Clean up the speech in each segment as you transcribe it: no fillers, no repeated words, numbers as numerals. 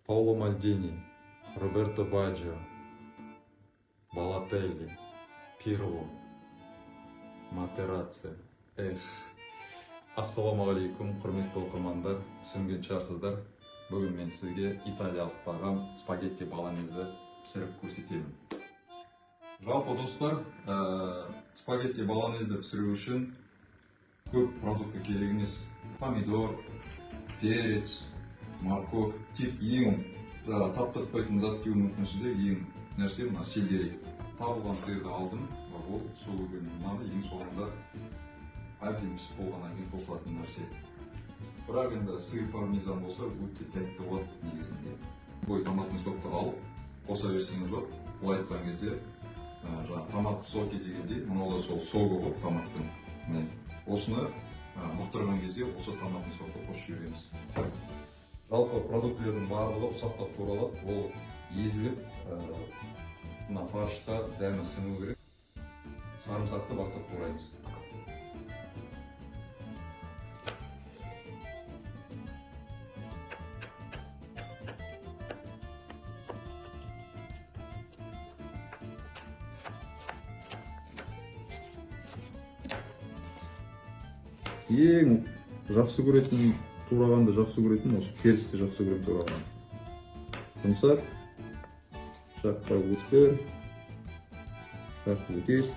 Паоло Мальдини, Роберто Баджио, Балателли, Пирло, Матерацци. Ассалаумағалейкум, құрметті оқырмандар, түсінген шығарсыздар. Бүгін мен сізге италиялық тағам спагетти болонезе пісіріп көрсетемін. Жалпы достар, спагетти болонезе пісіру үшін көп продукты керек емес. Помидор, перец, морковь, тек ең таптатпайтын зат деуі мүмкін сізде ең нәрсе мына сельдерей. Табылған сиырды алдым, ол сұлу мынаны ең соңында әбден пісіп болғаннан кейін қосылатын нәрсе. Бірақ енді сыр пармезан болса өте тәтті болады негізінде. Бой томатный сокты алып қоса берсеңіз болады. Былай айтқан кезде томат соки дегенде мынау да сол соғы болып томаттың. Осыны бұқтырған кезде осы томатный сокты қосып жібереміз. Жалпы продуктілердің барлығы ұсақтап туралады. Ол езіліп, мына фаршқа дәмі сіңу керек. Сарымсақты бастап тураймыз. Ең жақсы көретін, турағанды жақсы көретін, осы перісті жақсы көретін тураған. Жұмсақ, жаққа өткір, жаққа өтет.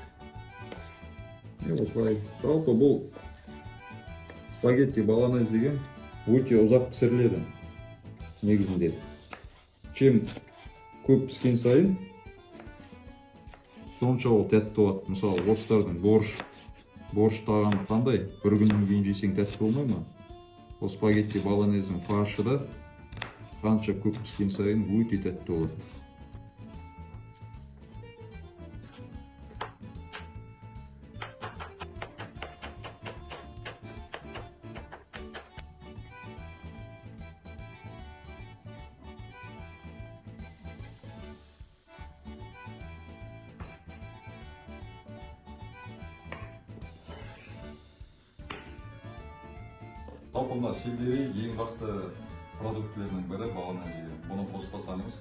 Осылай. Жалпы бұл спагетти болонез деген өте ұзақ пісіріледі негізінде. Чем көп піскен сайын сонша ол тәтті болады. Мысалы, орыстардың борщ тағамы қандай? Bir күннен кейін жесең тәтті болмай ма? Ол спагетти болонездің фаршы да қанша көп піскен сайын өте тәтті болады. Жалпы мына сельдерей ең басты продуктілерінің бірі болонезе. Бұны қоспасаңыз,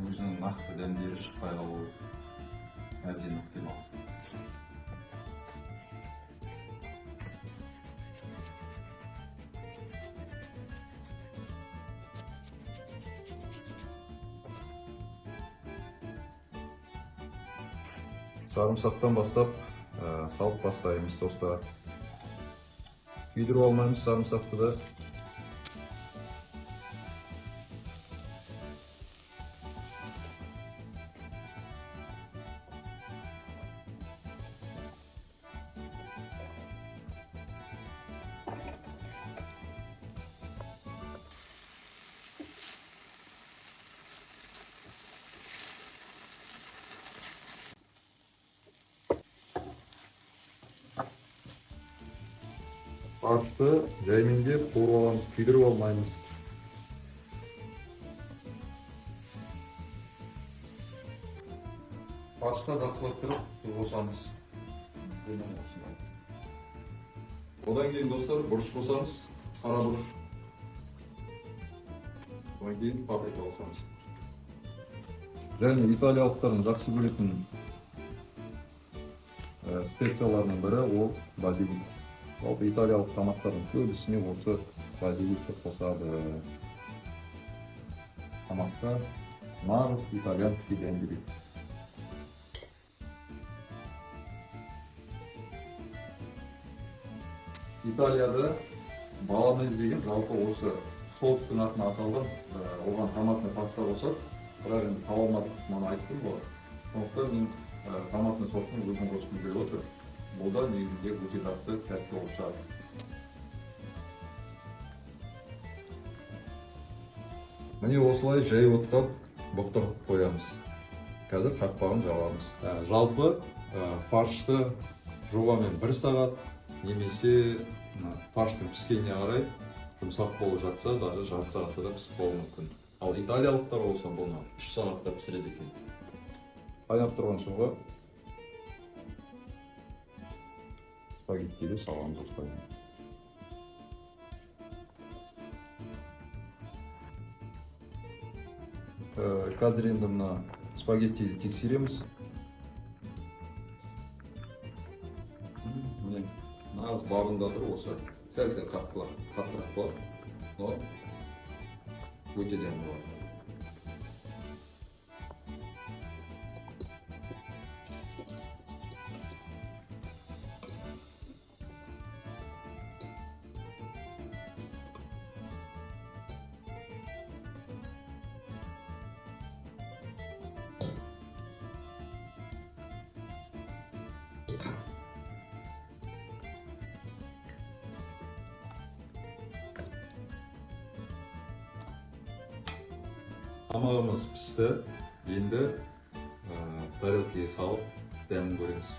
өзінің нақты дәмдері шықпай қалуы әбден ықтимал. Сарымсақтан бастап салып бастаймыз достар. Күйдіріп алмаймыз сарымсақты да. Фаршты жаймендеп қуырып аламыз, күйдіріп алмаймыз. Фаршқа жақсылап тұрып, тұз қосамыз. Одан кейін достар, бұрыш қосамыз, қара бұрыш. Одан кейін паприка қосамыз. Және италиялықтардың жақсы көретін специяларының бірі ол базилик. Жалпы италиялық тамақтардың көбісіне осы базиликті қосады. Тамаққа нағыз итальянский дәмділік. Италияда болонез деген жалпы осы соустың атына аталған, оған томатный паста қосады. Бірақ енді таба алмадық, мана айттым ғой. Сондықтан мен томатный соустың өзін қосқым келіп отыр. Бұл да негізінде өте жақсы тәтті болып шығады. Міне осылай жай оттап бұқтырып қоямыз. Қазір қақпағын жабамыз. Жалпы фаршты жуғанмен 1 сағат немесе фарштың піскеніне қарай жұмсақ болып жатса, даже жарты сағатта да пісіп болуы мүмкін. Ал италиялықтар болса бұны 3 сағатта пісіреді екен. Қайнап тұрған суға спагеттиді саламыз осылай. Қазір енді мына спагеттиді тексереміз. Міне, нағыз бабында тұр осы. Сәл-сәл қаттырақ болады. Но өте дәмді болады. Тамағымыз пісті. Енді тарелкаға салып дәмін көреміз.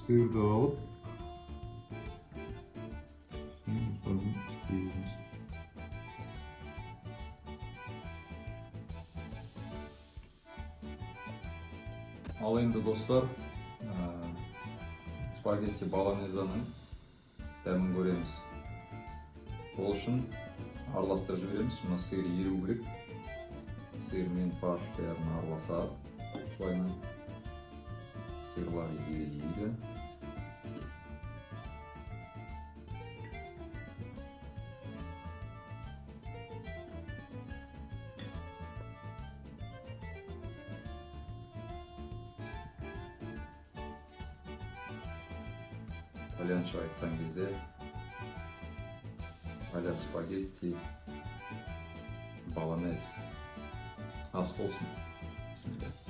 Sığırda alıp Ал енді достар, спагетти болонезаның дәмін көреміз. Ол үшін араластырып жібереміз. Мына сиыр еру керек. Сиыр мен фарш бәрін араласады. Осылайынан сиырлар ериді. İtalyanca айтқан кезде аля спагетти болонез ас болсын. Bismillah.